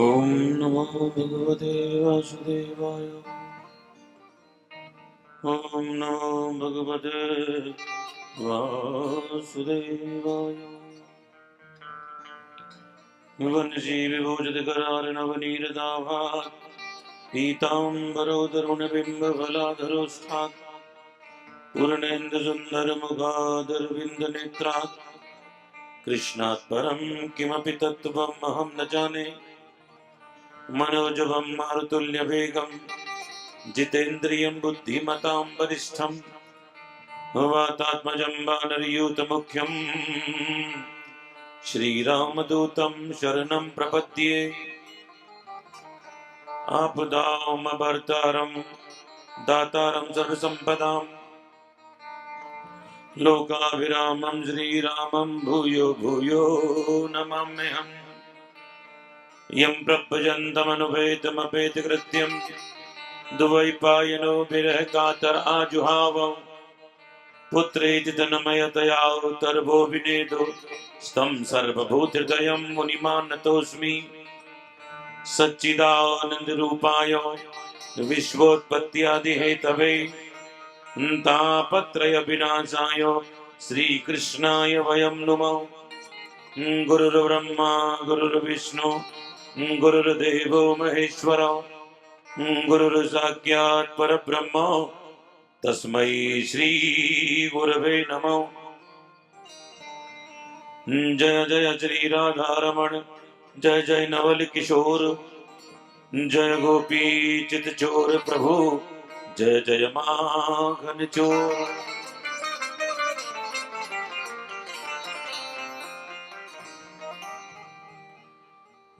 ओम नमो भगवते वासुदेवाय। ओम नमो भगवते वासुदेवाय। वंशी विभूषितकरार्णवनीरदाभात् पीताम्बरोदरुणबिम्बफलाधरोष्ठात् पूर्णेन्दुसुन्दरमुखादरविन्दनेत्रात् कृष्णात् परं किमपि तत्त्वमहं न जाने। मनोजवं मारुतुल्यवेगं जितेन्द्रियं बुद्धिमतां वरिष्ठं वातात्मजं वानरयूथमुख्यं श्रीरामदूतं शरणं प्रपद्ये। आपदामभर्तारं दातारं सर्वसम्पदां लोकाभिरामं श्रीरामं भूयो भूयो नमाम्यहम्। यं प्रभजन्तमनुपेतमपेतकृत्यं द्वैपायनो विरहकातर आजुहाव पुत्रेति तन्मयतया तर्भो विनेदो स्तं सर्वभूतहृदयं मुनिमानतोऽस्मि। सच्चिदानन्दरूपाय विश्वोत्पत्त्यादिहेतवे तापत्रयविनाशाय श्रीकृष्णाय वयं नुमः। गुरुर्ब्रह्मा गुरुर्विष्णु गुरुर्देवो महेश्वर गुरुर्साक्षात् परब्रह्म तस्मै श्री गुरवे नमः। जय जय श्री राधारमण जय जय नवल किशोर जय गोपी चित चोर प्रभु जय जय माखन चोर।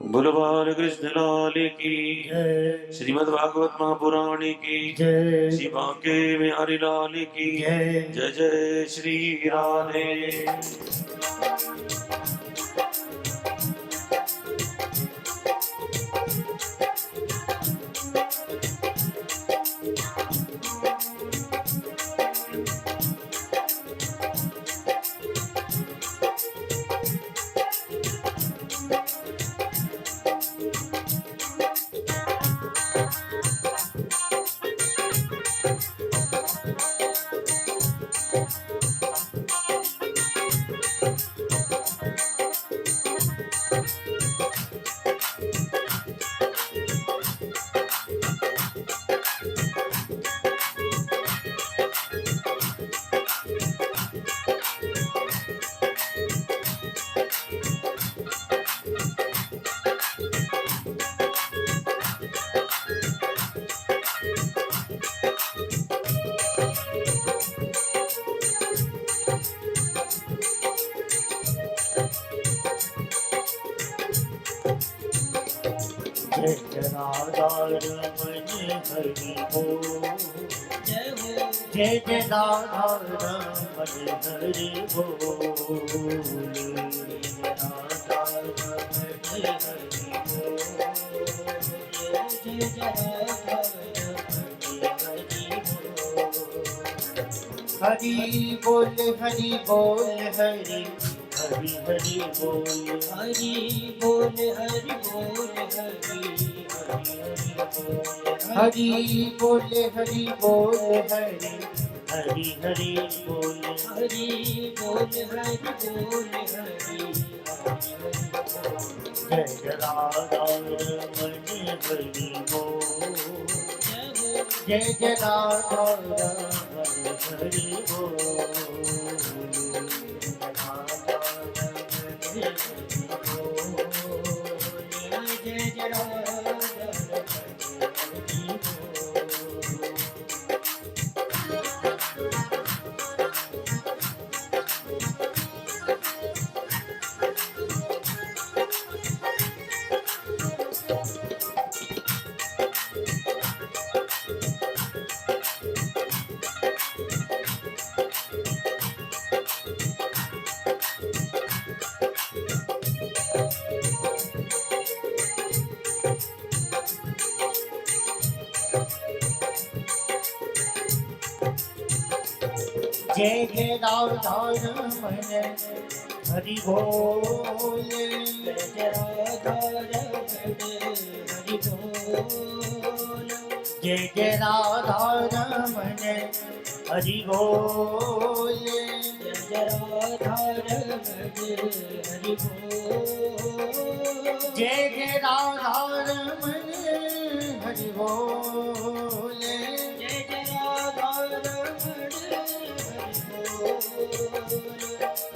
बुलवार कृष्ण लाल की श्रीमद् भागवत महापुराण की श्री बांके में हरि लाल की जय जय श्री राधे। जय जय राधा रमण हरि बोल। राधा रमण हरि बोल। जय जय राधा रमण हरि बोल। हरि बोल हरि बोल हरि हरि बोल हरि बोल हरि बोल हरि बोल हरि हरि हरि बोल हरि बोल हरि बोल हरि जय जय राधा रमण हरि बोल। जय जय राधा रमण हरि बोल। जय जय राधा जय जय राधा रमण हरि बोल, जय जय राधा रमण हरि बोल, जय जय राधा रमण हरि बोल, जय जय राधा रमण हरि बोल, जय जय राधा रमण हरि बोल, जय जय राधा रमण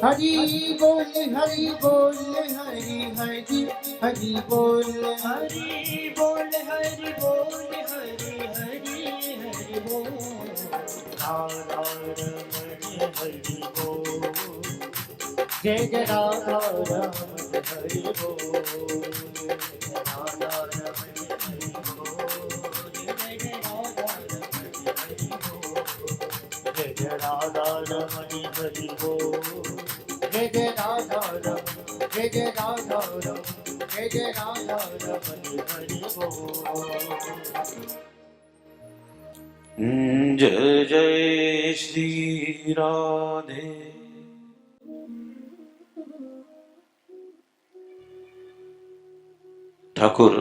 हरि बोल, हरि बोल, हरि हरि हरि बोल, हरि बोल, हरि बोल, हरि हरि हरि बोल, राधा रमण हरि बोल, जय जय राधा रमण हरि बोल, राधा रमण हरि बोल, जय जय राधा रमण हरि बोल, जय जय राधा रमण हरि बोल, जय जय राधा रमण, जय जय राधा रमण, जय जय राधा रमण हरि बोल। जय जय श्री राधे। ठाकुर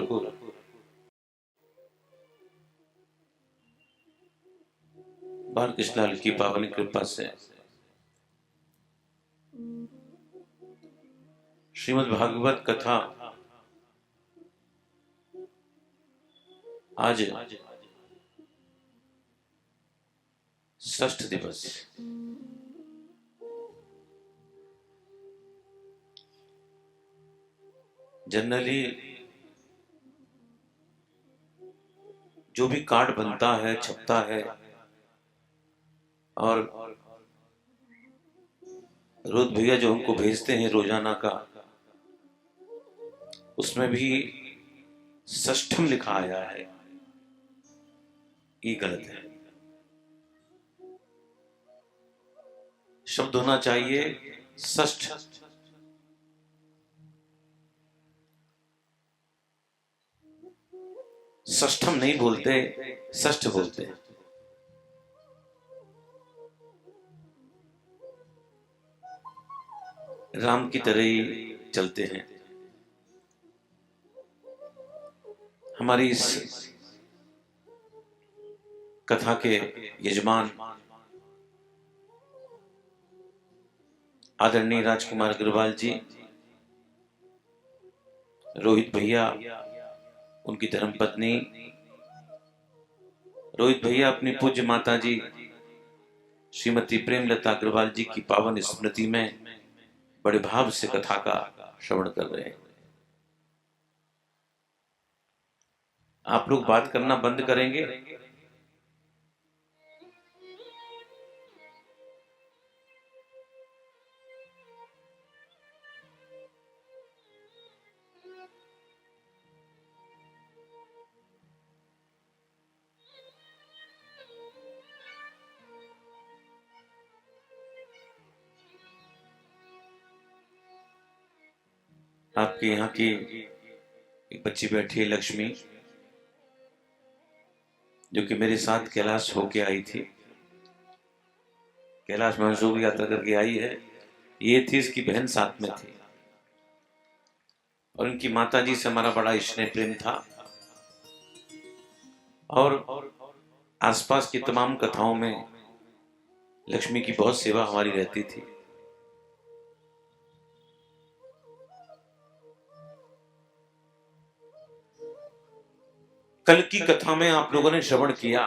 बालकृष्ण लाल की पावन कृपा से श्रीमद् भागवत कथा आज षष्ठ दिवस। जनरली जो भी कार्ड बनता है, छपता है और रोज भैया जो हमको भेजते हैं रोजाना का, उसमें भी षष्ठम लिखा आया है। ये गलत है। शब्द होना चाहिए षष्ठ। षष्ठम नहीं बोलते, षष्ठ बोलते हैं। राम की तरह ही चलते हैं। हमारी इस कथा के यजमान आदरणीय राजकुमार अग्रवाल जी, रोहित भैया, उनकी धर्मपत्नी, रोहित भैया अपनी पूज्य माता जी श्रीमती प्रेमलता अग्रवाल जी की पावन स्मृति में बड़े भाव से कथा का श्रवण कर रहे हैं। आप लोग बात करना बंद करेंगे? आपके यहाँ की एक बच्ची बैठी है लक्ष्मी, जो कि मेरे साथ कैलाश होके आई थी। कैलाश मंसूर यात्रा करके आई है। ये थी, इसकी बहन साथ में थी और इनकी माता जी से हमारा बड़ा स्नेह प्रेम था और आसपास की तमाम कथाओं में लक्ष्मी की बहुत सेवा हमारी रहती थी। कल की कथा में आप लोगों ने श्रवण किया,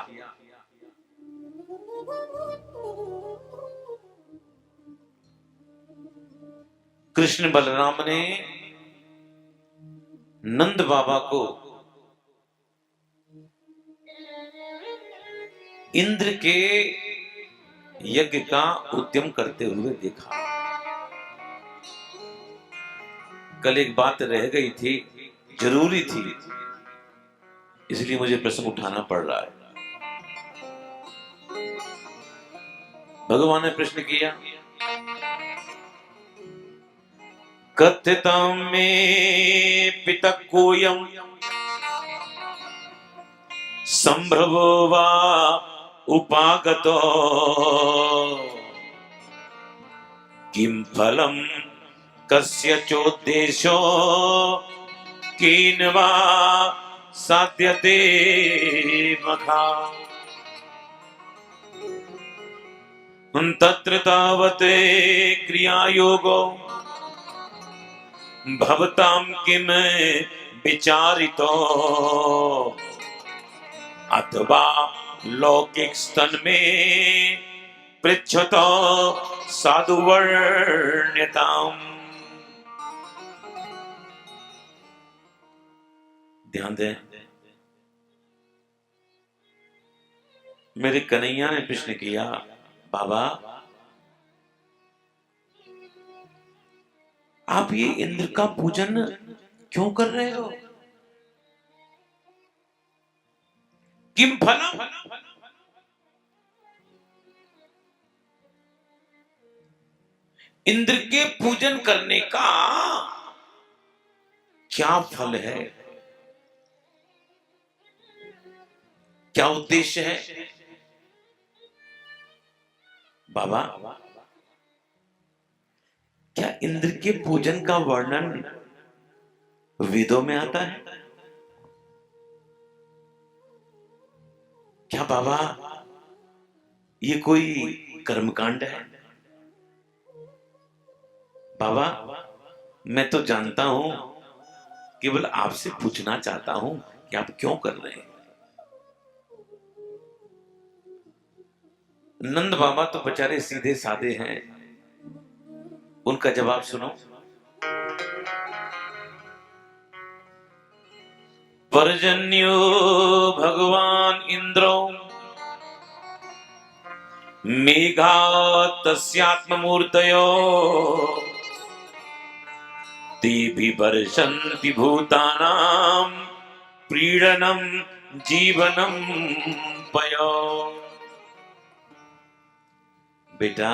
कृष्ण बलराम ने नंद बाबा को इंद्र के यज्ञ का उद्यम करते हुए देखा। कल एक बात रह गई थी, जरूरी थी, इसलिए मुझे प्रश्न उठाना पड़ रहा है। भगवान ने प्रश्न किया, कथितं मे पिता कोयम संभ्रवो वा उपागतो किम फलम कस्य चोद्देशो केन वा साध्यते मखा तत्र तावत् क्रियायोगो भवतां किम विचारितो अथवा लौकिक स्तन में पृच्छतो साधुवर्ण्यताम। ध्यान दें, मेरे कन्हैया ने प्रश्न किया, बाबा आप ये इंद्र का पूजन क्यों कर रहे हो? किम फलम, इंद्र के पूजन करने का क्या फल है, क्या उद्देश्य है? बाबा क्या इंद्र के पूजन का वर्णन वेदों में आता है? क्या बाबा ये कोई कर्मकांड है? बाबा मैं तो जानता हूं, केवल आपसे पूछना चाहता हूं कि आप क्यों कर रहे हैं। नंद बाबा तो बेचारे सीधे साधे हैं, उनका जवाब सुनो। पर्जन्यो भगवान इंद्रो मेघा तस्यात्ममूर्तयो तेभि वर्षन्ति भूतानां प्रीडनं जीवनं पयो। बेटा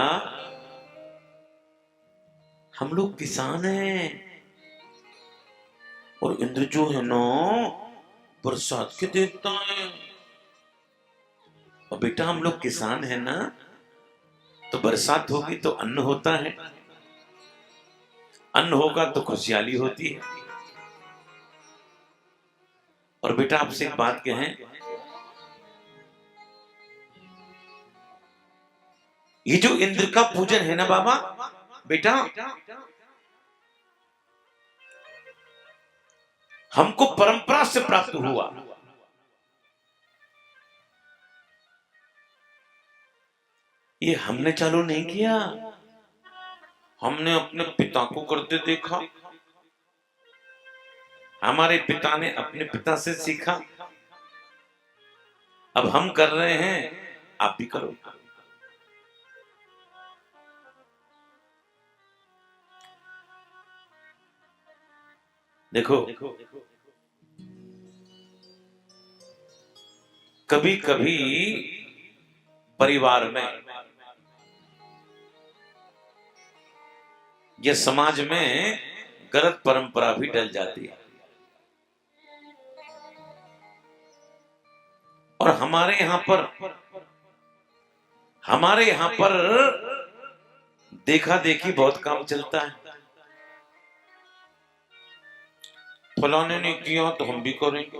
हम लोग किसान हैं और इंद्र जो है ना बरसात के देवता है। और बेटा हम लोग किसान हैं ना, तो बरसात होगी तो अन्न होता है, अन्न होगा तो खुशहाली होती है। और बेटा आपसे एक बात कहें, ये जो इंद्र का पूजन है ना बाबा, बेटा हमको परंपरा से प्राप्त हुआ। ये हमने चालू नहीं किया, हमने अपने पिता को करते देखा, हमारे पिता ने अपने पिता से सीखा, अब हम कर रहे हैं, आप भी करो। देखो कभी कभी परिवार में या समाज में गलत परंपरा भी डल जाती है, और हमारे यहां पर देखा देखी बहुत काम चलता है। फलाने ने किया तो हम भी करेंगे,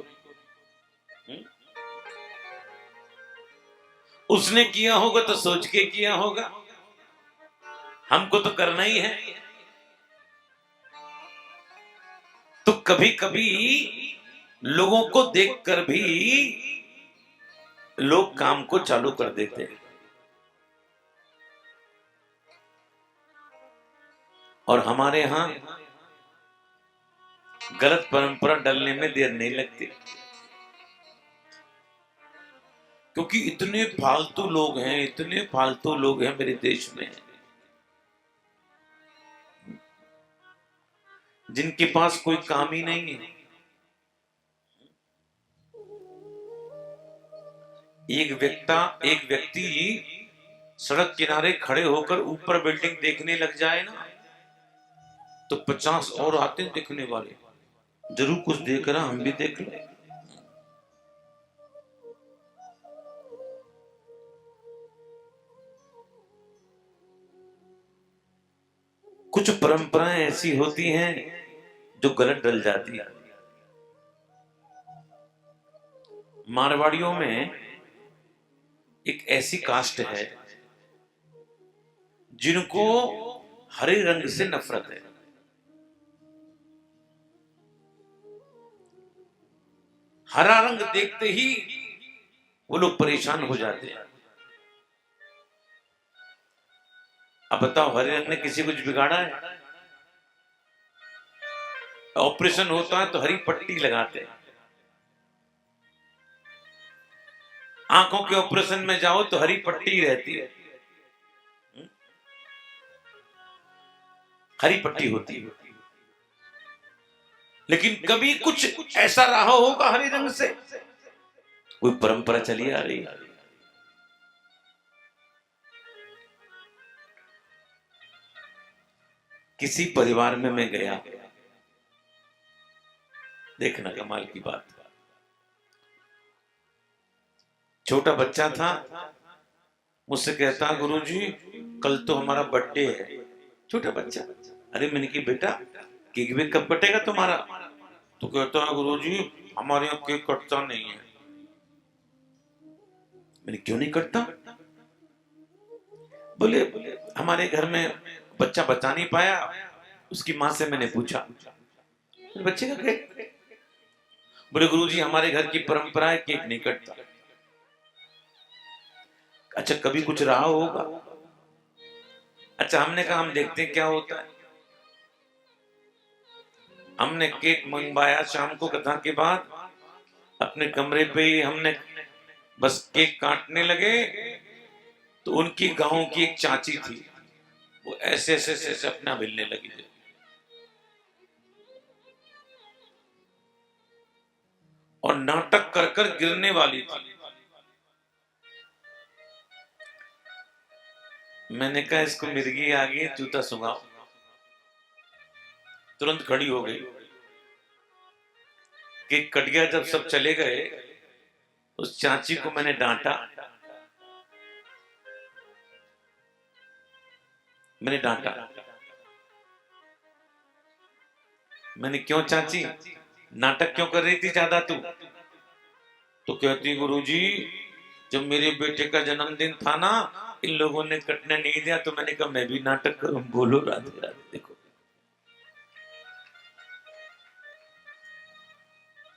उसने किया होगा तो सोच के किया होगा, हमको तो करना ही है। तो कभी कभी लोगों को देखकर भी लोग काम को चालू कर देते हैं, और हमारे यहां गलत परंपरा डलने में देर नहीं लगती, क्योंकि इतने फालतू लोग हैं, इतने फालतू लोग हैं मेरे देश में, जिनके पास कोई काम ही नहीं है। एक व्यक्ति सड़क किनारे खड़े होकर ऊपर बिल्डिंग देखने लग जाए ना, तो 50 और आते हैं देखने वाले, जरूर कुछ देख रहा, हम भी देख ले। कुछ परंपराएं ऐसी होती हैं जो गलत डल जाती है। मारवाड़ियों में एक ऐसी कास्ट है जिनको हरे रंग से नफरत है। हरा रंग देखते ही वो लोग परेशान हो जाते हैं। अब बताओ, हरे रंग ने किसी कुछ बिगाड़ा है? ऑपरेशन होता है तो हरी पट्टी लगाते हैं। आंखों के ऑपरेशन में जाओ तो हरी पट्टी रहती है, हरी पट्टी होती है। लेकिन कभी कुछ ऐसा रहा होगा हरे रंग से, कोई परंपरा चली आ रही है। किसी परिवार में मैं गया, देखना कमाल की बात, छोटा बच्चा था, मुझसे कहता गुरुजी कल तो हमारा बर्थडे है। छोटा बच्चा, अरे मैंने की बेटा केक भी कब कटेगा तुम्हारा? तो कहता है गुरुजी हमारे यहाँ केक कटता नहीं है। मैंने क्यों नहीं कटता? बोले हमारे घर में बच्चा बचा नहीं पाया, उसकी माँ से मैंने पूछा बच्चे का केक। बोले गुरुजी हमारे घर की परंपरा है केक नहीं कटता। अच्छा कभी कुछ रहा होगा? अच्छा हमने कहा हम देखते हैं क्या होता है। हमने केक मंगवाया, शाम को कथा के बाद अपने कमरे पे ही हमने बस केक काटने लगे तो उनकी गांव की एक चाची थी, वो ऐसे ऐसे ऐसे अपना मिलने लगी थी। और नाटक कर कर गिरने वाली थी। मैंने कहा इसको मिर्गी आ गई, जूता सुंघाओ। तुरंत खड़ी हो गई। केक कट गया। जब सब चले गए, उस चाची को मैंने डांटा। मैंने क्यों चाची, नाटक क्यों कर रही थी ज्यादा तू? तो कहती गुरुजी जब मेरे बेटे का जन्मदिन था ना, इन लोगों ने कटने नहीं दिया तो मैंने कहा मैं भी नाटक करूं। बोलो राधे राधे। देखो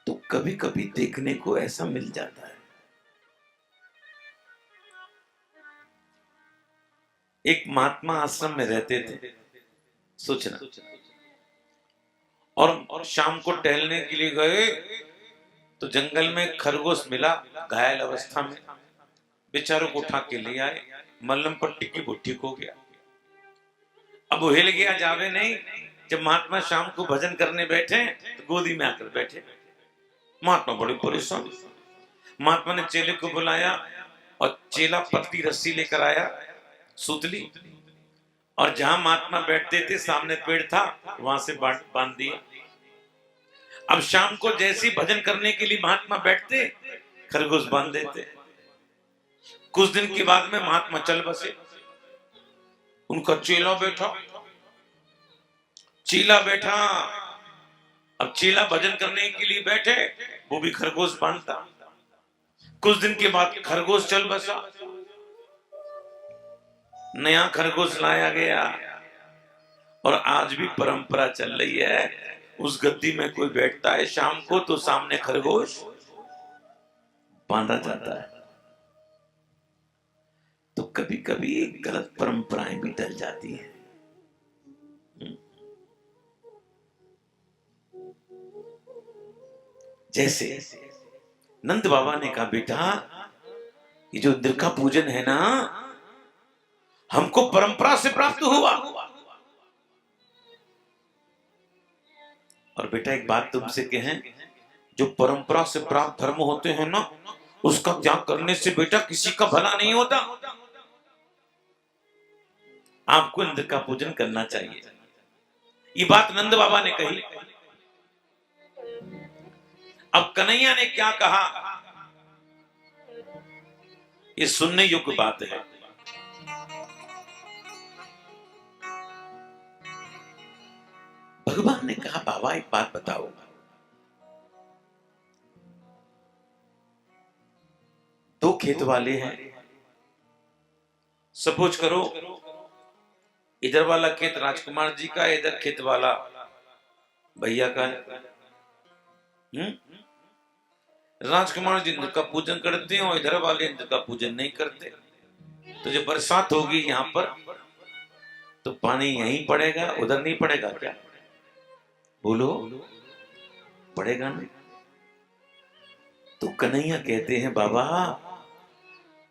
तो कभी कभी देखने को ऐसा मिल जाता है। एक महात्मा आश्रम में रहते थे, सोचना, और शाम को टहलने के लिए गए तो जंगल में खरगोश मिला घायल अवस्था में। बेचारों को उठा के ले आए, मल्लम पट्टी की वो ठीक हो गया। अब वो हिल गया, जावे नहीं। जब महात्मा शाम को भजन करने बैठे तो गोदी में आकर बैठे। महात्मा बड़ी परेशान। महात्मा ने चेले को बुलाया और चेला पतली रस्सी लेकर आया, सुतली, और जहां महात्मा बैठते थे सामने पेड़ था, वहां से बांध दिया। अब शाम को जैसे भजन करने के लिए महात्मा बैठते, खरगोश बांध देते। कुछ दिन के बाद में महात्मा चल बसे। उनका चेला बैठा। अब चेला भजन करने के लिए बैठे, वो भी खरगोश बांधता। कुछ दिन के बाद खरगोश चल बसा। नया खरगोश लाया गया और आज भी परंपरा चल रही है। उस गद्दी में कोई बैठता है शाम को तो सामने खरगोश बांधा जाता है। तो कभी कभी गलत परंपराएं भी डल जाती हैं। जैसे नंद बाबा ने कहा बेटा ये जो इंद्र का पूजन है ना, हमको परंपरा से प्राप्त हुआ। और बेटा एक बात तुमसे कहें, जो परंपरा से प्राप्त धर्म होते हैं ना, उसका त्याग करने से बेटा किसी का भला नहीं होता। आपको इंद्र का पूजन करना चाहिए। ये बात नंद बाबा ने कही। अब कन्हैया ने क्या कहा, ये सुनने योग्य बात है। भगवान ने कहा बाबा एक बात बताओ, दो खेत वाले हैं, सपोज करो इधर वाला खेत राजकुमार जी का, इधर खेत वाला भैया का है। राजकुमार जी इंद्र का पूजन करते हैं और इधर वाले इंद्र का पूजन नहीं करते। तो जब बरसात होगी यहाँ पर तो पानी यहीं पड़ेगा, उधर नहीं पड़ेगा क्या? बोलो, पड़ेगा नहीं। तो कन्हैया कहते हैं बाबा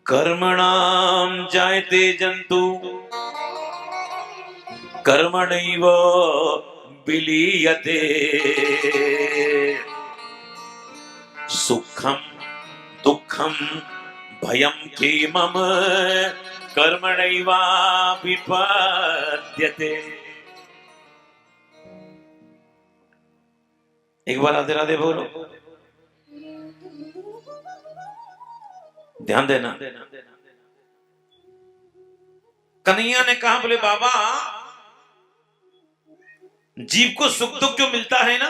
कर्मणाम जायते जंतु कर्मणैव विलीयते सुखम दुखम भयम क्षेमम कर्मणैवाभिपद्यते। एक बार राधे राधे बोलो, ध्यान देना। कन्हैया ने कहा बोले बाबा जीव को सुख दुख जो मिलता है ना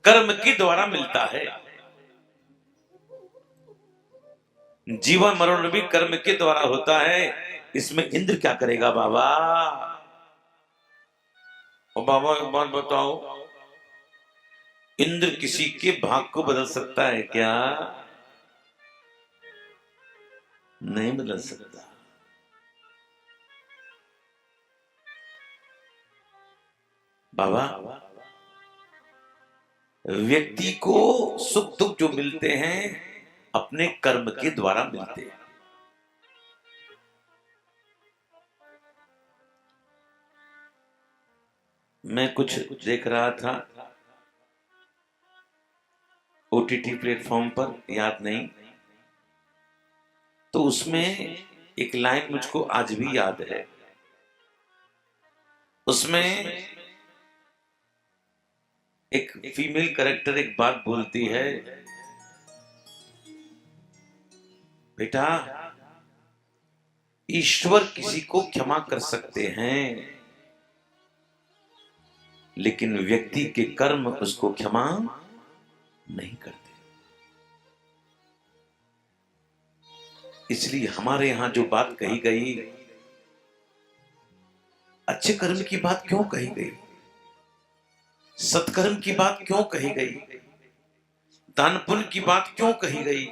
कर्म के द्वारा मिलता है। जीवन मरण भी कर्म के द्वारा होता है, इसमें इंद्र क्या करेगा बाबा? और बाबा एक बात बताओ, इंद्र किसी के भाग को बदल सकता है क्या? नहीं बदल सकता। बाबा व्यक्ति को सुख दुख जो मिलते हैं अपने कर्म के द्वारा मिलते हैं। मैं कुछ देख रहा था ओटीटी प्लेटफॉर्म पर, याद नहीं, तो उसमें एक लाइन मुझको आज भी याद है। उसमें एक फीमेल कैरेक्टर एक बात बोलती है, बेटा ईश्वर किसी को क्षमा कर सकते हैं लेकिन व्यक्ति के कर्म उसको क्षमा नहीं करते। इसलिए हमारे यहां जो बात कही गई, अच्छे कर्म की बात क्यों कही गई, सत्कर्म की बात क्यों कही गई, दान पुण्य की बात क्यों कही गई,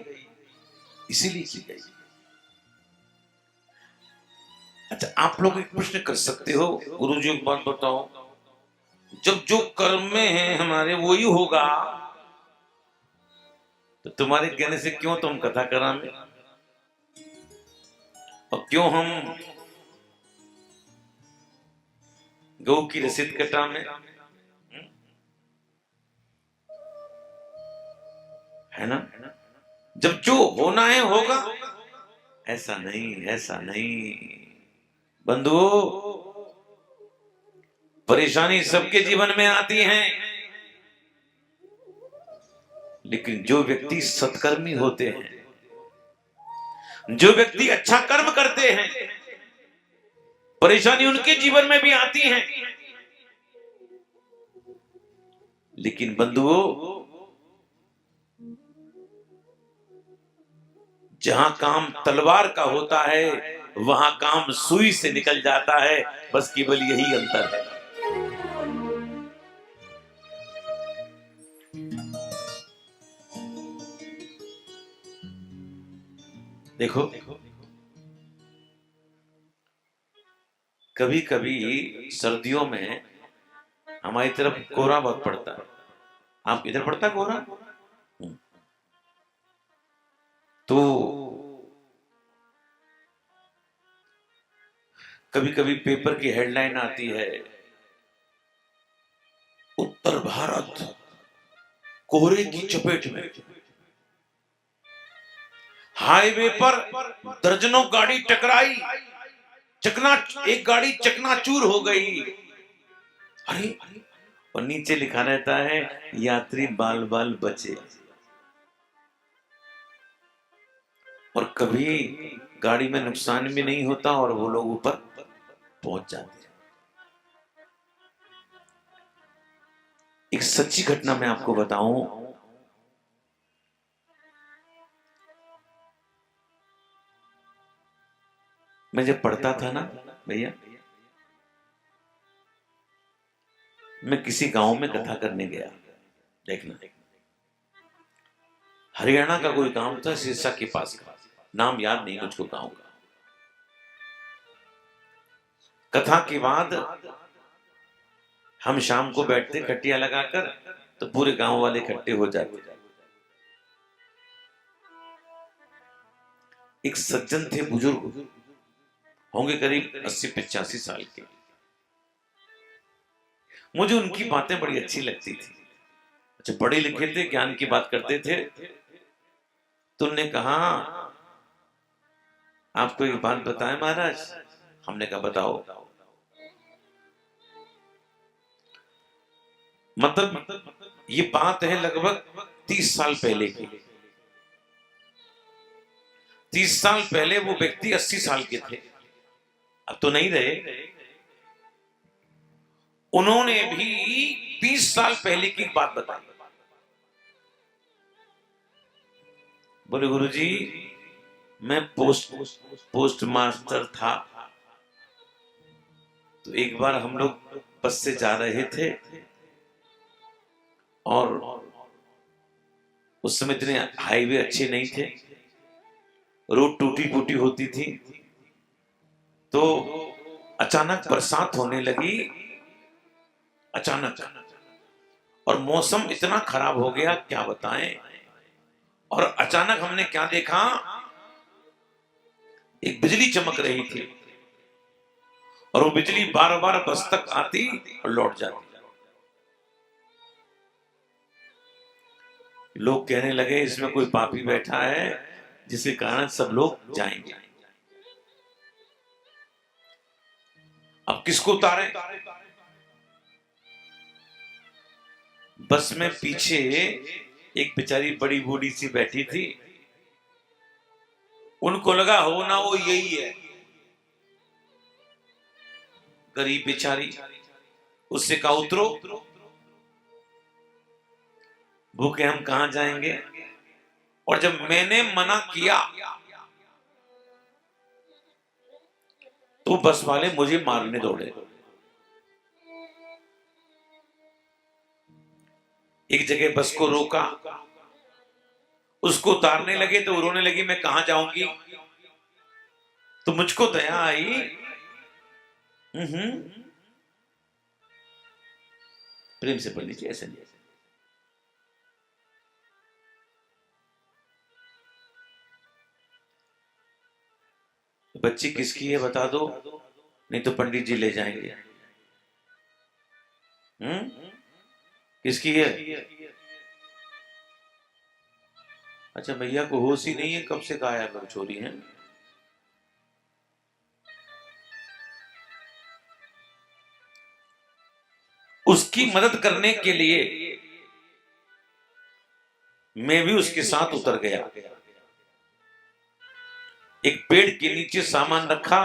इसीलिए की गई। अच्छा आप लोग एक प्रश्न कर सकते हो, गुरुजी एक बात बताओ, जब जो कर्म में है हमारे वही होगा तो तुम्हारे कहने से क्यों तुम कथा कराने और क्यों हम गौ की रसीद कटाने, है ना? जब जो होना है होगा। ऐसा नहीं, ऐसा नहीं बंधुओं, परेशानी सबके जीवन में आती है लेकिन जो व्यक्ति सत्कर्मी होते हैं, जो व्यक्ति अच्छा कर्म करते हैं, परेशानी उनके जीवन में भी आती है। लेकिन बंधुओं जहां काम तलवार का होता है वहां काम सुई से निकल जाता है, बस केवल यही अंतर है। देखो कभी कभी सर्दियों में हमारी तरफ कोहरा बहुत पड़ता है। आप इधर पड़ता है कोहरा? तो कभी कभी पेपर की हेडलाइन आती है, उत्तर भारत कोहरे की चपेट में, हाईवे पर दर्जनों गाड़ी टकराई, एक गाड़ी चकनाचूर हो गई। अरे और नीचे लिखा रहता है यात्री बाल बाल बचे। और कभी गाड़ी में नुकसान भी नहीं होता और वो लोग ऊपर पहुंच जाते हैं। एक सच्ची घटना मैं आपको बताऊं। मैं जब पढ़ता था ना भैया, मैं किसी गांव में कथा करने गया। देखना, हरियाणा का कोई गांव था, सिरसा के पास का, नाम याद नहीं मुझको गांव का। कथा के बाद हम शाम को बैठते खटिया लगाकर, तो पूरे गांव वाले इकट्ठे हो जाते। एक सज्जन थे, बुजुर्ग होंगे करीब 80-85 साल के। मुझे उनकी बातें बड़ी अच्छी लगती थी। अच्छा, पढ़े लिखे थे, ज्ञान की बात करते थे। तो उन्होंने कहा, आपको एक बात बताएं महाराज। हमने कहा बताओ। मतलब ये बात है लगभग 30 साल पहले की। 30 साल पहले वो व्यक्ति 80 साल के थे, अब तो नहीं रहे। उन्होंने भी 20 साल पहले की बात बताई। बोले गुरुजी, मैं पोस्ट मास्टर था। तो एक बार हम लोग बस से जा रहे थे और उस समय इतने हाईवे अच्छे नहीं थे, रोड टूटी फूटी होती थी। तो अचानक बरसात होने लगी, अचानक, और मौसम इतना खराब हो गया क्या बताएं। और अचानक हमने क्या देखा, एक बिजली चमक रही थी और वो बिजली बार बार बस तक आती और लौट जाती। लोग कहने लगे इसमें कोई पापी बैठा है जिसके कारण सब लोग जाएंगे। अब किसको उतारे? बस में पीछे एक बेचारी बड़ी बूढ़ी सी बैठी थी। उनको लगा हो ना वो यही है, गरीब बेचारी। उससे कहा उतरो, भूखे हम कहां जाएंगे। और जब मैंने मना किया तो बस वाले मुझे मारने दौड़े। एक जगह बस को रोका, उसको उतारने लगे तो रोने लगी, मैं कहां जाऊंगी। तो मुझको दया आई। प्रेम से पढ़ लीजिए, ऐसे नहीं। बच्ची किसकी है बता दो, नहीं तो पंडित जी ले जाएंगे। किसकी है? अच्छा, भैया को होश ही नहीं है, कब से गायब है, चोरी है। उसकी मदद करने के लिए मैं भी उसके साथ उतर गया। एक पेड़ के नीचे सामान रखा।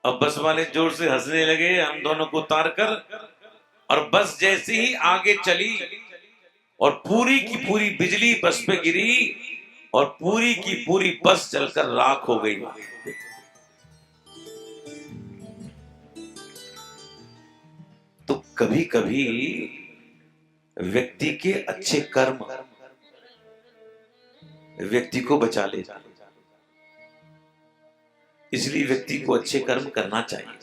अब बस वाले जोर से हंसने लगे, हम दोनों को उतार कर। और बस जैसे ही आगे चली और पूरी की पूरी बिजली बस पे गिरी और पूरी की पूरी बस जलकर राख हो गई। तो कभी कभी व्यक्ति के अच्छे कर्म व्यक्ति को बचा लेता, इसलिए व्यक्ति को अच्छे कर्म करना चाहिए।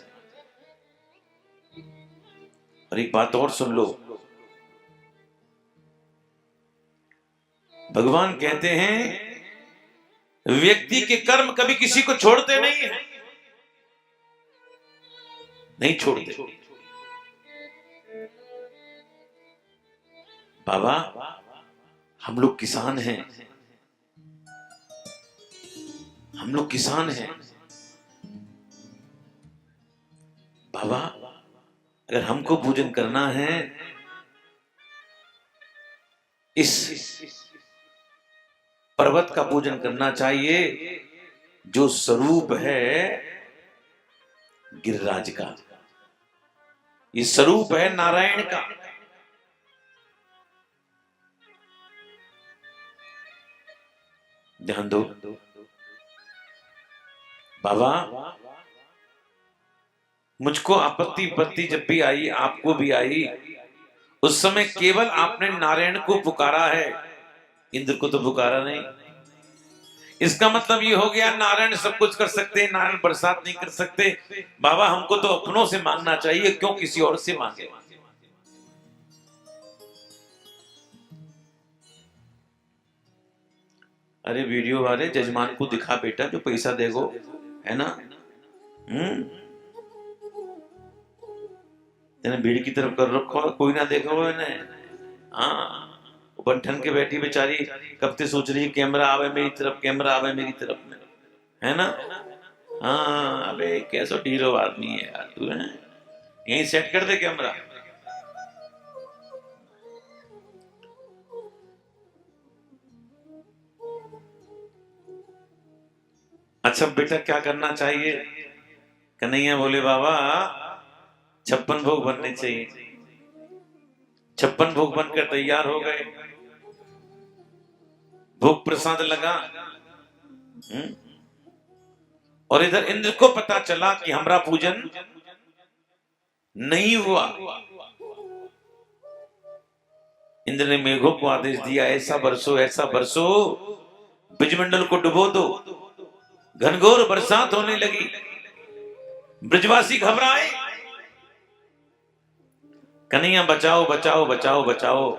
और एक बात और सुन लो, भगवान कहते हैं व्यक्ति के कर्म कभी किसी को छोड़ते नहीं है, नहीं छोड़ते। बाबा, हम लोग किसान हैं, हम लोग किसान हैं। बाबा, अगर हमको पूजन करना है, इस पर्वत का पूजन करना चाहिए जो स्वरूप है गिरिराज का, ये स्वरूप है नारायण का। ध्यान दो बाबा, मुझको आपत्ति विपत्ति जब भी आई, आपको भी आई, उस समय केवल आपने नारायण को पुकारा है, इंद्र को तो पुकारा नहीं। इसका मतलब ये हो गया नारायण सब कुछ कर सकते हैं, नारायण बरसात नहीं कर सकते। बाबा हमको तो अपनों से मांगना चाहिए, क्यों किसी और से मांगे। अरे वीडियो वाले जजमान को दिखा बेटा, जो पैसा देगो, है ना। तेने भीड़ की तरफ कर रखो, कोई ना देखो इन्हें। हाँ, बंठन के बैठी बेचारी कब से सोच रही है कैमरा आवे मेरी तरफ, कैमरा आवे मेरी तरफ में, है ना। हाँ, अबे कैसा ढीरो आदमी है यार तू, है। यहीं सेट कर दे कैमरा। अच्छा बेटा क्या करना चाहिए? कन्हैया बोले बाबा 56 भोग बनने चाहिए। 56 भोग बनकर तैयार हो गए, भोग प्रसाद लगा। और इधर इंद्र को पता चला कि हमारा पूजन नहीं हुआ। इंद्र ने मेघों को आदेश दिया, ऐसा बरसो ऐसा बरसो, ब्रजमंडल को डुबो दो। घनघोर बरसात होने लगी, ब्रजवासी घबराए। कन्हैया बचाओ बचाओ बचाओ बचाओ।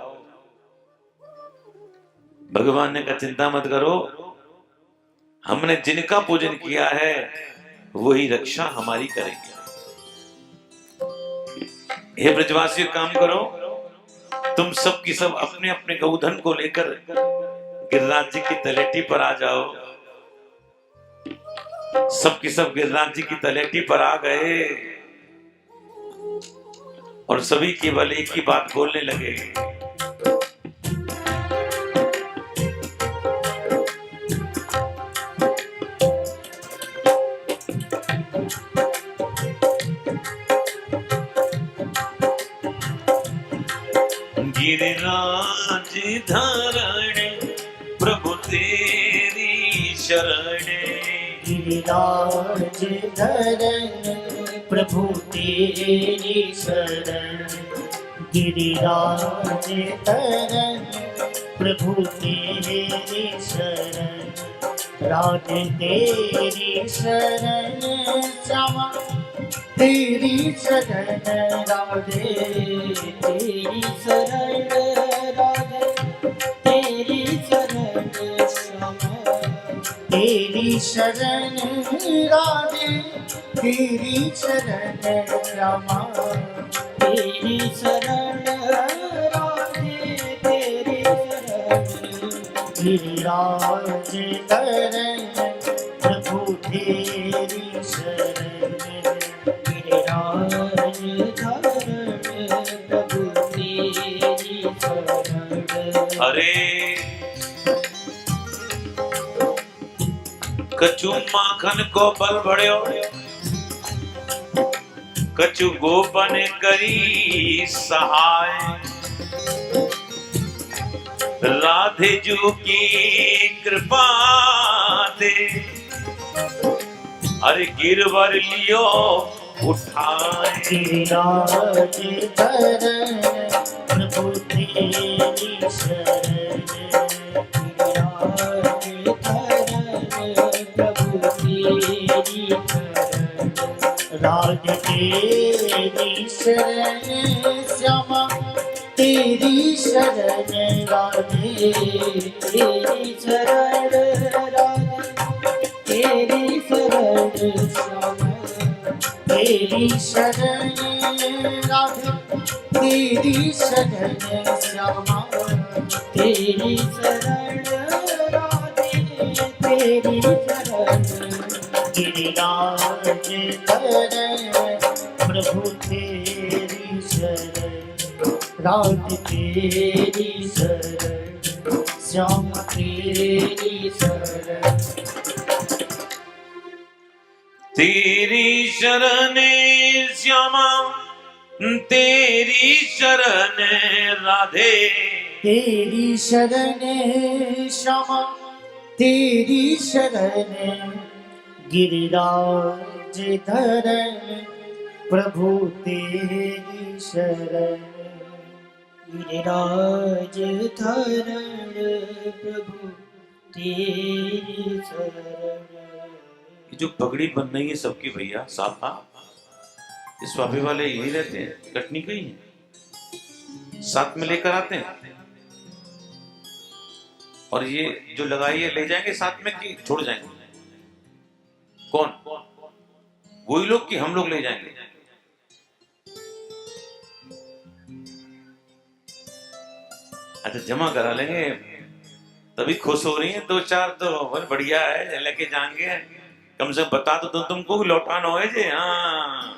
भगवान ने कहा चिंता मत करो, हमने जिनका पूजन किया है वही रक्षा हमारी करेंगे। हे ब्रजवासी काम करो, तुम सब की सब अपने अपने गौधन को लेकर गिरिराज जी की तलेटी पर आ जाओ। सब की सब गिरिराज जी की तलेटी पर आ गए और सभी केवल एक ही बात बोलने लगे, गिरिराज धरण प्रभु तेरी शरण। गिरिराज धरण प्रभु तेरी शरण। गिरिराज धरण प्रभु तेरी शरण। राज तेरी शरण श्यामा तेरी शरण। राधे तेरी शरण राधे तेरी शरण श्यामा तेरी शरण। राधे तेरी शरण श्यामा तेरी शरण। राधे तेरी शरण। गिरिराज धरण प्रभु तेरी शरण। गिरिराज धरण प्रभु तेरी शरण। अरे कछु माखन को बल बढ़्यो, कछु गोपन करी सहाय। राधे जू की कृपा दे, अरे गिरवर लियो उठाए। गिरिराज धरण प्रभु तेरी शरण। गिरिराज धरण प्रभु तेरी शरण। राज तेरी शरण श्यामा तेरी शरण। राधे तेरी शरण। राधे तेरी शरण श्यामा तेरी शरण। राधे तेरी शरण श्यामा तेरी शरण। राधे तेरी शरण। गिरिराज धरण प्रभु तेरी शरण। राज तेरी शरण श्यामा तेरी शरण। तेरी शरण श्यामा तेरी शरण राधे तेरी शरण श्यामा तेरी शरण गिरिराज धरण प्रभु तेरी शरण गिरिराज धरण प्रभु तेरी शरण। ये जो पगड़ी बन रही है सबकी भैया साफा, इस स्वाभी वाले यही रहते हैं, कटनी कहीं है, साथ में लेकर आते हैं। और ये जो लगाई है ले जाएंगे साथ में कि छोड़ जाएंगे? कौन? वही लोग कि हम लोग ले जाएंगे? अच्छा जमा करा लेंगे, तभी खुश हो रही है। दो चार तो बहुत बढ़िया है, लेके जाएंगे। कम से कम बता तो तुमको लौटाना हो जे। हाँ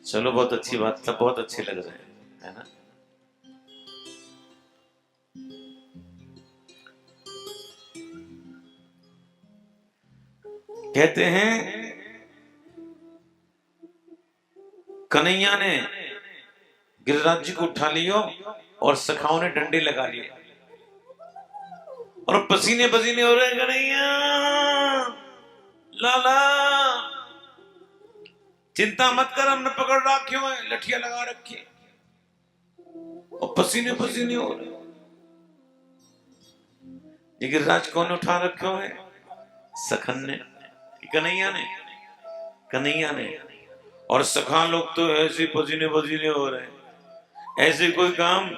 चलो, बहुत अच्छी बात, सब बहुत अच्छे लग रहे हैं, है ना। कहते हैं कन्हैया ने गिरिराज जी को उठा लियो और सखाओं ने डंडे लगा लिए और पसीने पसीने हो रहे हैं। कन्हैया लाला चिंता मत कर, हमने पकड़ रखे हुए, लठिया लगा रखी और पसीने पसीने हो रहे। ये गिरिराज कौन उठा रखे हुए? सखन ने, कन्हैया ने। और सखा लोग तो ऐसे पसीने पसीने हो रहे हैं। ऐसे कोई काम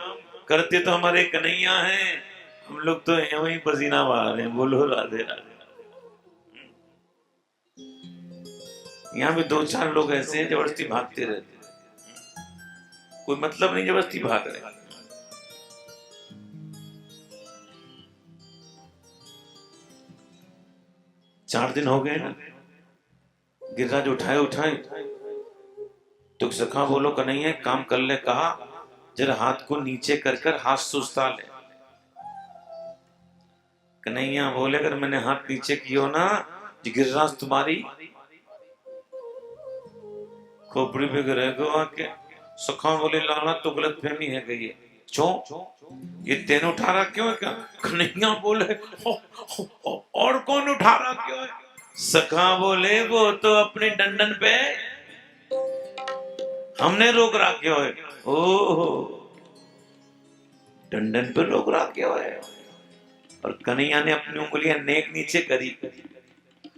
करते तो हमारे कन्हैया हैं, हम लोग तो वही पसीना बहा रहे हैं। बोलो राधे राधे। यहाँ भी दो चार लोग ऐसे हैं जबरदस्ती भागते रहते हैं, कोई मतलब नहीं, जबरदस्ती भाग रहे। 4 दिन हो गए ना, गिरिराज उठाए तो सखा बोलो कन्हैया काम कर ले, कहा जरा हाथ को नीचे कर कर हाथ सुस्ता ले। कन्हैया बोले अगर मैंने हाथ नीचे किया ना, गिरिराज तुम्हारी खोपड़ी पे गिरेगा आके। सखा बोले लाला तो गलत फहमी है गई है। क्यों? ये तेन उठा रहा क्यों है क्या? कन्हैया बोले और कौन उठा रहा क्यों है? सखा बोले वो तो अपने डंडन पे हमने रोक रहा क्यों है। ओहो, डंडन पे रोक रहा क्यों है? और कन्हैया ने अपनी उंगलियां नेक नीचे करी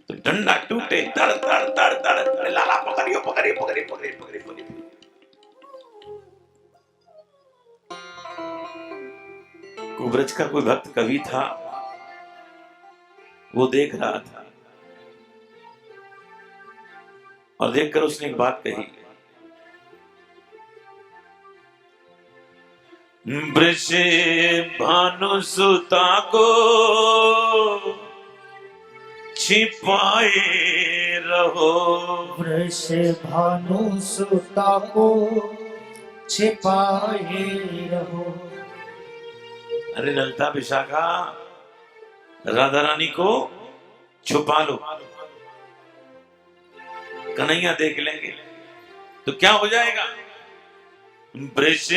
तो डंडा टूटे, तड़ तड़ तड़ तड़। लाला पकड़ियो पकड़ियो पकड़ियो पकड़ियो पकड़ियो। कुब्रज का कोई भक्त कवि था, वो देख रहा था और देखकर उसने एक बात कही, वृष भानु सुता को छिपाए रहो। वृष भानु सुता को छिपाए रहो। अरे ललिता विशाखा राधा रानी को छुपा लो, कन्हैया देख लेंगे तो क्या हो जाएगा। वृष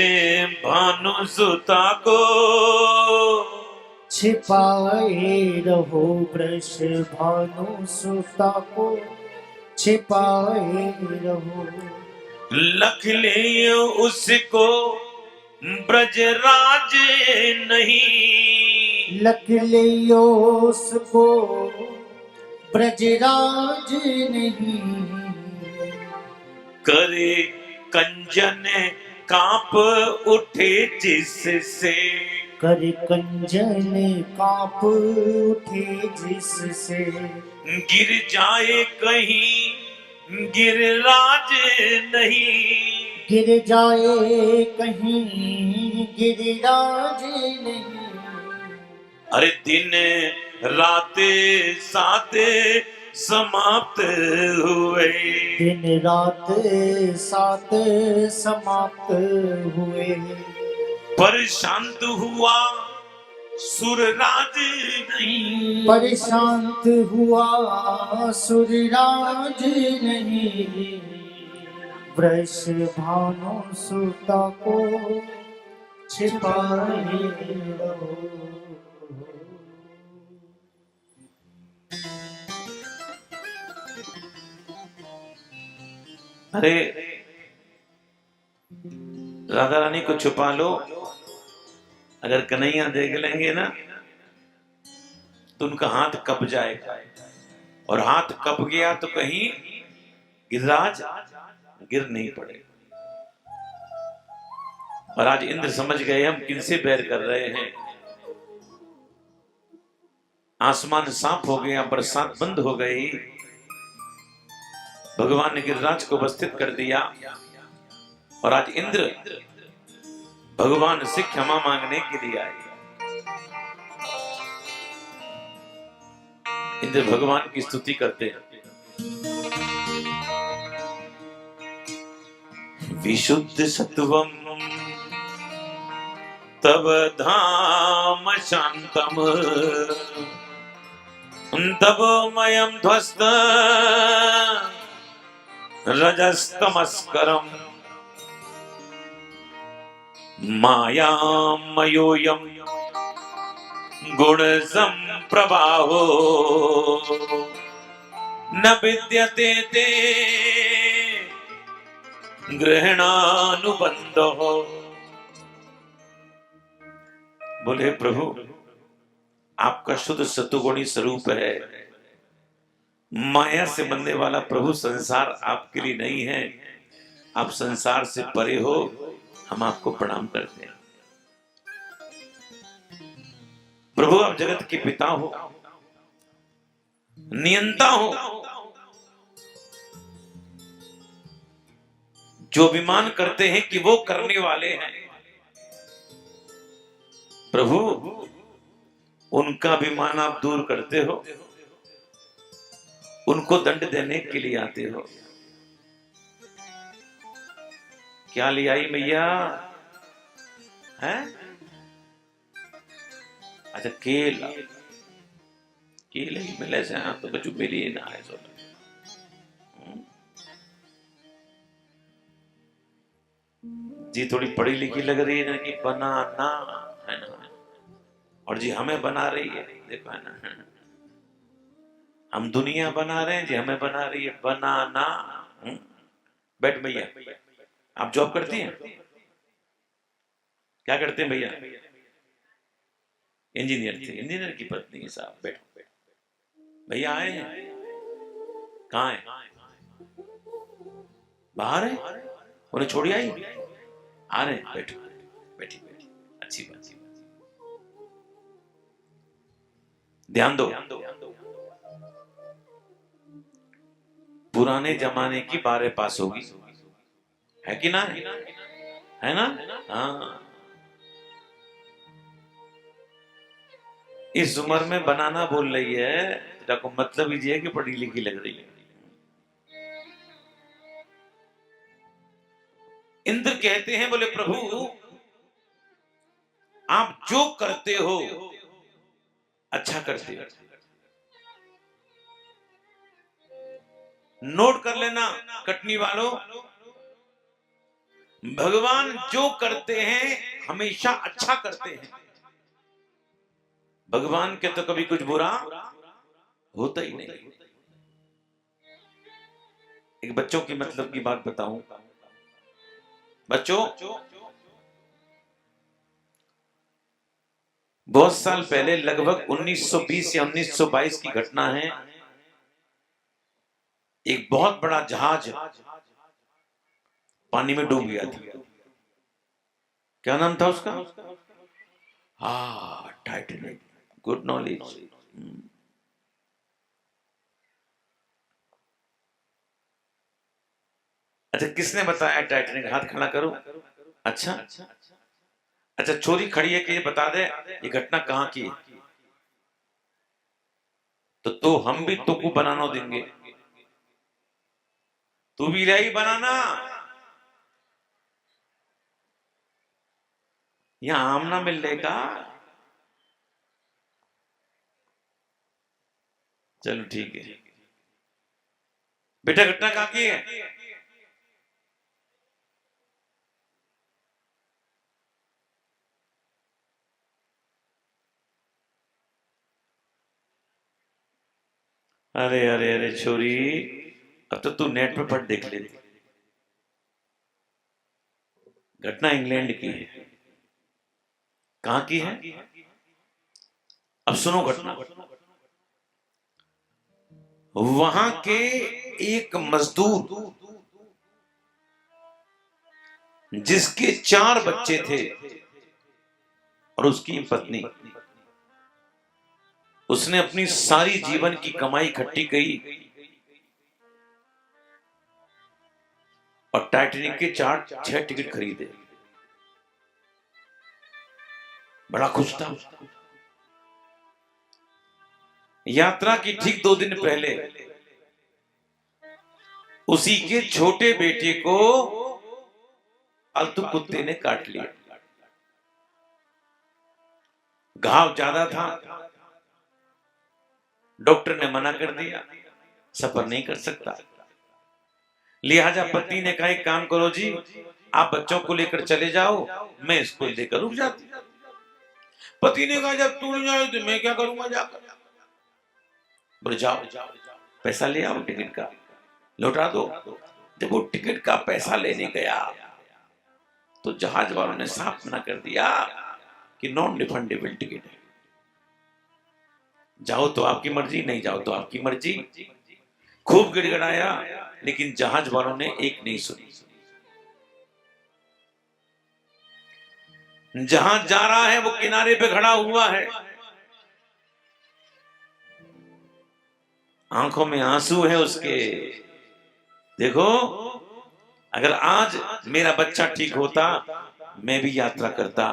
भानु सुता को छिपाए रहो। वृष भानु सुता को छिपाए रहो। लख ले उसको ब्रजराज नहीं। लख लियो उसको ब्रजराज नहीं। करे कंजन कांप उठे जिससे। कर कंजन कांप उठे जिससे। गिर जाए कहीं गिरिराज नहीं। गिर जाए कहीं गिरिराज नहीं। अरे दिन रात साथ समाप्त हुए। दिन रात साथ समाप्त हुए। पर शांत हुआ सुरराज नहीं। पर शांत हुआ सुरराज नहीं। वृष भानु सुता को छिपाए रहो। अरे राधा रानी को छुपा लो, अगर कन्हैया देख लेंगे ना तो उनका हाथ कप जाएगा, और हाथ कप गया तो कहीं गिरिराज गिर नहीं पड़े। और आज इंद्र समझ गए हम किनसे बैर कर रहे हैं। आसमान साफ हो गया, बरसात बंद हो गई, भगवान ने गिरिराज को उपस्थित कर दिया। और आज इंद्र भगवान से क्षमा मांगने के लिए आए। इंद्र भगवान की स्तुति करते हैं। विशुद्ध सत्वम तब धाम शांतम तब मयम ध्वस्त रजस्तमस्करम मायामयोयम गुण संप्रभावो न विद्यते ते ग्रहणानुबंधो। बोले प्रभु, आपका शुद्ध सतुगुणी स्वरूप है। माया से बनने वाला प्रभु संसार आपके लिए नहीं है, आप संसार से परे हो, हम आपको प्रणाम करते हैं। प्रभु आप जगत के पिता हो, नियंता हो। जो अभिमान करते हैं कि वो करने वाले हैं, प्रभु उनका अभिमान आप दूर करते हो, उनको दंड देने के लिए आते हो। क्या ले आई मैया है? अच्छा केला, केले ही मिले से हाँ, तो बच्चों मेरी ना है सो। जी थोड़ी पढ़ी लिखी लग रही है ना, कि बनाना है ना, और जी हमें बना रही है, देखो है ना, हम दुनिया बना रहे हैं जी, हमें बना रही है बनाना। बैठ भैया, आप जॉब करती हैं? क्या करते हैं भैया? इंजीनियर थे, इंजीनियर की पत्नी है साहब। बैठ भैया आए हैं, कहाँ है? बाहर है, उन्हें छोड़ी आई, आ रहे हैं। बैठो बैठी बैठी, अच्छी बात। ध्यान दो, पुराने जमाने की 12 पास होगी, है कि ना? है ना? हाँ, इस उम्र में बनाना बोल रही है, तो मतलब ही है कि पढ़ी लिखी लग रही है। इंद्र कहते हैं, बोले प्रभु आप जो करते हो अच्छा करते हो। नोट कर लेना कटनी वालों, भगवान जो करते हैं हमेशा अच्छा करते हैं। भगवान के तो कभी कुछ बुरा होता ही नहीं। एक बच्चों की मतलब की बात बताऊं। बच्चों, बहुत साल पहले, लगभग 1920 या 1922 की घटना है। एक बहुत बड़ा जहाज पानी में डूब गया था। क्या नाम था उसका? टाइटैनिक। Good knowledge. अच्छा, किसने बताया टाइटैनिक? हाथ खड़ा करो। अच्छा अच्छा, छोरी खड़ी है कि ये बता दे ये घटना कहां की है, तो हम भी तुमको बनाना देंगे। तू भी रही बनाना। यहां आम ना मिल लेगा। चलो ठीक है बेटा, घटना कहां की है? अरे अरे अरे छोरी, अब तो तू नेट पे पढ़ देख लेती। घटना इंग्लैंड की है। कहां की है? अब सुनो घटना। वहां के एक मजदूर जिसके 4 बच्चे थे और उसकी पत्नी, उसने अपनी सारी जीवन की कमाई इकट्ठी की और टाइटैनिक के 4-6 टिकट खरीदे। बड़ा खुश था। यात्रा की ठीक 2 दिन पहले उसी के छोटे बेटे को पालतू कुत्ते ने काट लिया। घाव ज्यादा था, डॉक्टर ने मना कर दिया, सफर नहीं कर सकता। लिहाजा पत्नी ने कहा एक काम करो जी, आप बच्चों को लेकर चले जाओ, मैं इसको लेकर रुक जाती। पति ने कहा जब तू नहीं आए तो मैं क्या करूंगा जाकर। बोले जाओ, पैसा ले आओ टिकट का, लौटा दो। जब वो टिकट का पैसा लेने गया तो जहाज वालों ने साफ मना कर दिया कि नॉन रिफंडेबल टिकट है, जाओ तो आपकी मर्जी, नहीं जाओ तो आपकी मर्जी। खूब गिड़गिड़ाया, लेकिन जहाज वालों ने एक नहीं सुनी। जहां जा रहा है वो किनारे पे खड़ा हुआ है, आंखों में आंसू है उसके। देखो, अगर आज मेरा बच्चा ठीक होता, मैं भी यात्रा करता,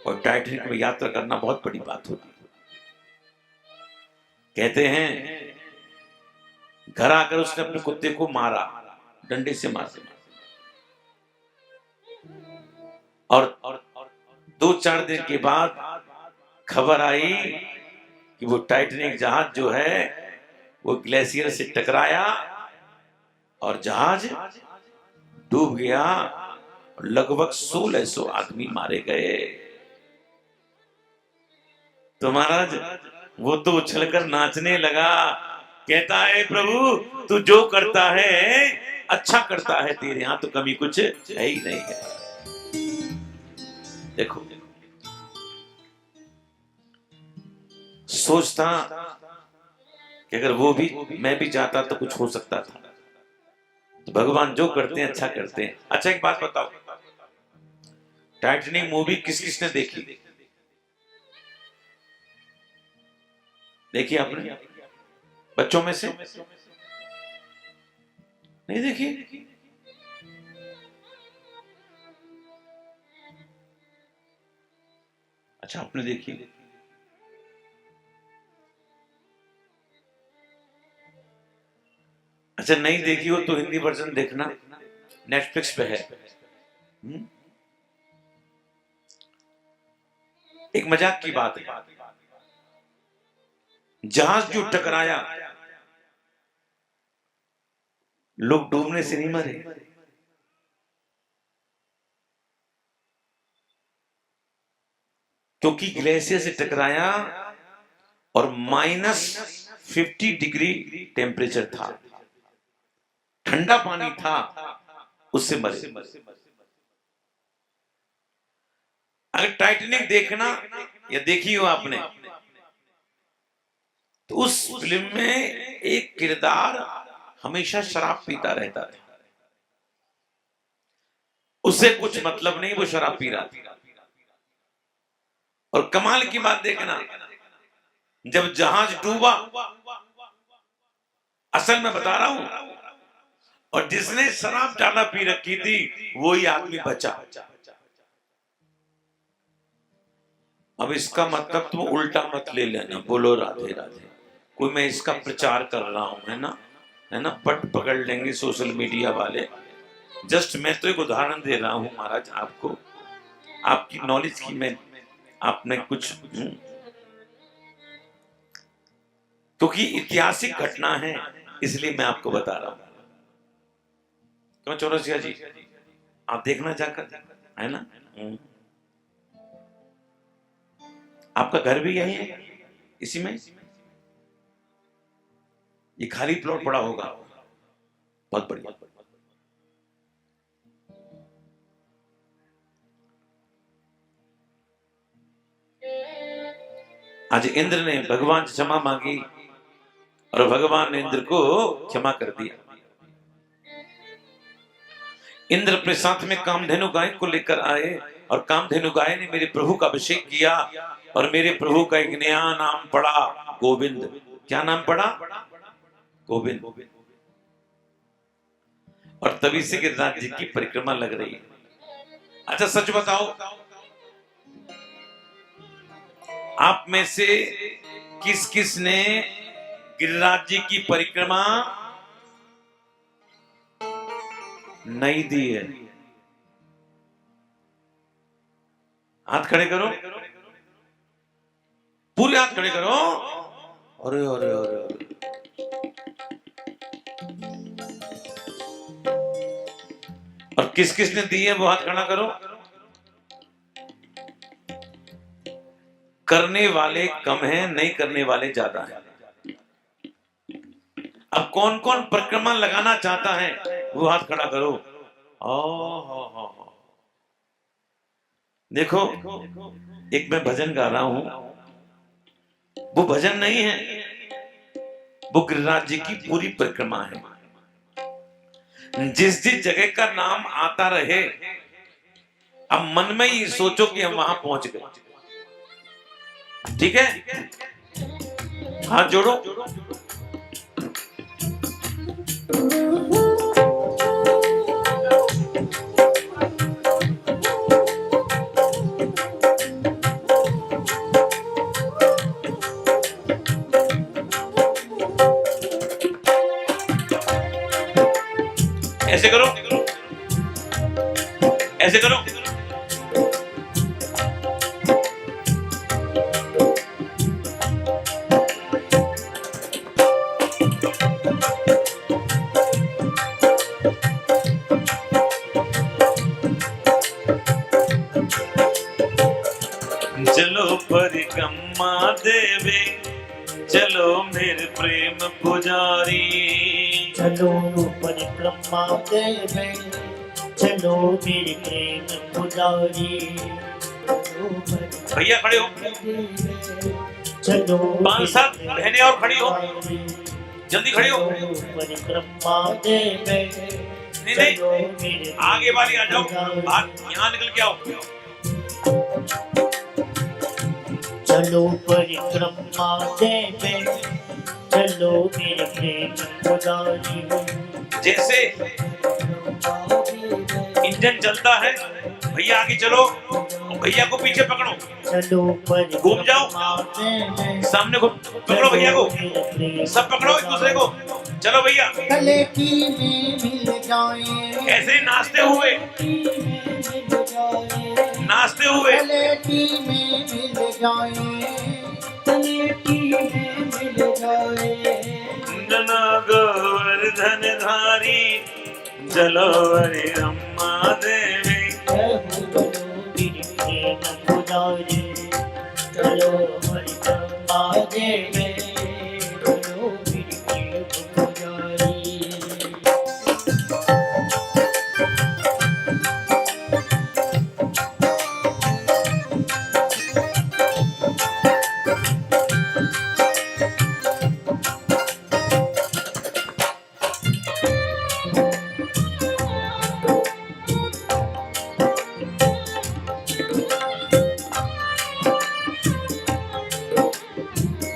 और टाइटैनिक में यात्रा करना बहुत बड़ी बात होती। कहते हैं घर आकर उसने अपने कुत्ते को मारा, डंडे से मारा, और 2-4 दिन के बाद खबर आई कि वो टाइटैनिक जहाज जो है वो ग्लेशियर से टकराया और जहाज डूब गया। लगभग 1600 आदमी मारे गए। तो महाराज वो तो उछलकर नाचने लगा, कहता है प्रभु तू जो करता है अच्छा करता है, तेरे यहां तो कमी कुछ है ही नहीं है। देखो, सोचता कि अगर वो भी मैं भी चाहता तो कुछ हो सकता था। तो भगवान जो करते हैं अच्छा करते हैं। अच्छा एक बात बताओ, टाइटैनिक मूवी किस किसने देखी? देखी आपने? बच्चों में से नहीं देखी? अच्छा, आपने देखी? अच्छा, नहीं देखी हो तो हिंदी वर्जन देखना, नेटफ्लिक्स पे है। एक मजाक की बात है, जहाज जो टकराया, लोग डूबने से नहीं मरे, क्योंकि ग्लेशियर से टकराया और -50 डिग्री टेम्परेचर था, ठंडा पानी था, उससे मरे। अगर टाइटैनिक देखना या देखी हो आपने, तो उस फिल्म में एक किरदार हमेशा शराब पीता रहता था। उससे कुछ मतलब नहीं, वो शराब पी रहा था। और कमाल की बात देखना, जब जहाज डूबा, असल में बता रहा हूं, और जिसने शराब ज्यादा पी रखी थी वही आदमी बचा। अब इसका मतलब तुम उल्टा मत ले लेना, बोलो राधे राधे। कोई मैं इसका प्रचार कर रहा हूं, है ना, पट पकड़ लेंगे सोशल मीडिया वाले। जस्ट मैं तो एक उदाहरण दे रहा हूं महाराज आपको, आपकी नॉलेज की मैं आपने कुछ, क्योंकि ऐतिहासिक घटना है इसलिए मैं आपको बता रहा हूं। क्यों चौरसिया जी, आप देखना जाकर, है ना? आपका घर भी यही है, इसी में? ये खाली प्लॉट पड़ा होगा। बहुत बढ़िया। आज इंद्र ने भगवान से क्षमा मांगी और भगवान ने इंद्र को क्षमा कर दिया। इंद्र अपने साथ में कामधेनु गाय को लेकर आए और कामधेनु गाय ने मेरे प्रभु का अभिषेक किया और मेरे प्रभु का एक नया नाम पड़ा, गोविंद। क्या नाम पड़ा? गोविंद। और तभी से गिरिराज जी की परिक्रमा लग रही है। अच्छा सच बताओ, आप में से किस किस ने गिरिराज जी की परिक्रमा नहीं दी है? हाथ खड़े करो, पूरे हाथ खड़े करो। अरे अरे अरे अरे, और किस किस ने दी है वो हाथ खड़ा करो। करने वाले कम हैं, नहीं करने वाले ज्यादा हैं। अब कौन कौन परिक्रमा लगाना चाहता है वो हाथ खड़ा करो। देखो, एक मैं भजन गा रहा हूं, वो भजन नहीं है, वो गिरिराज जी की पूरी परिक्रमा है। जिस जिस जगह का नाम आता रहे, अब मन में ही सोचो कि हम वहां पहुंच गए। ठीक है, हाथ जोड़ो। ऐसे करो, ऐसे करो। चलो परिक्रमा देवे, चलो मेरे प्रेम पुजारी। चलो परिक्रमा देवे, चलो मेरे प्रेम पुजारी। भैया खड़े हो, चलो 5-7 बहनें और खड़ी हो, जल्दी खड़ी हो। परिक्रमा देवे, नहीं नहीं, आगे वाली आ जाओ, यहाँ निकल के आओ। चलो परिक्रमा देवे, चलो मेरे प्रेम पुजारी। जैसे इंजन चलता है, भैया आगे चलो, भैया को पीछे पकड़ो, चलो घूम जाओ, सामने को पकड़ो, भैया को सब पकड़ो एक दूसरे को। चलो भैया, गले की में मिल जाए, ऐसे नाचते हुए, नाचते हुए। गले की में मिल जाए, गले की में मिल जाए। जना गोवर्धन धारी, चलो हरे अम्मा देवी। चलो परिक्रमा देवे, चलो मेरी प्रेम पुजारी।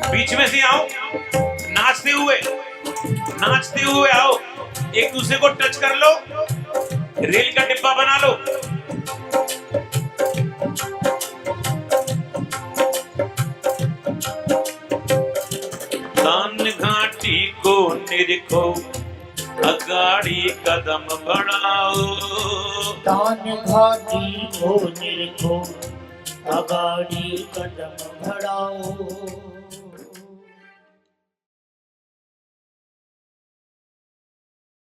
बीच में से आओ, नाचते हुए आओ, एक दूसरे को टच कर लो, रेल का डिब्बा बना लो। दान घाटी को निरखो, अगाड़ी कदम बढ़ाओ। दान घाटी को निरखो, अगाड़ी कदम बढ़ाओ।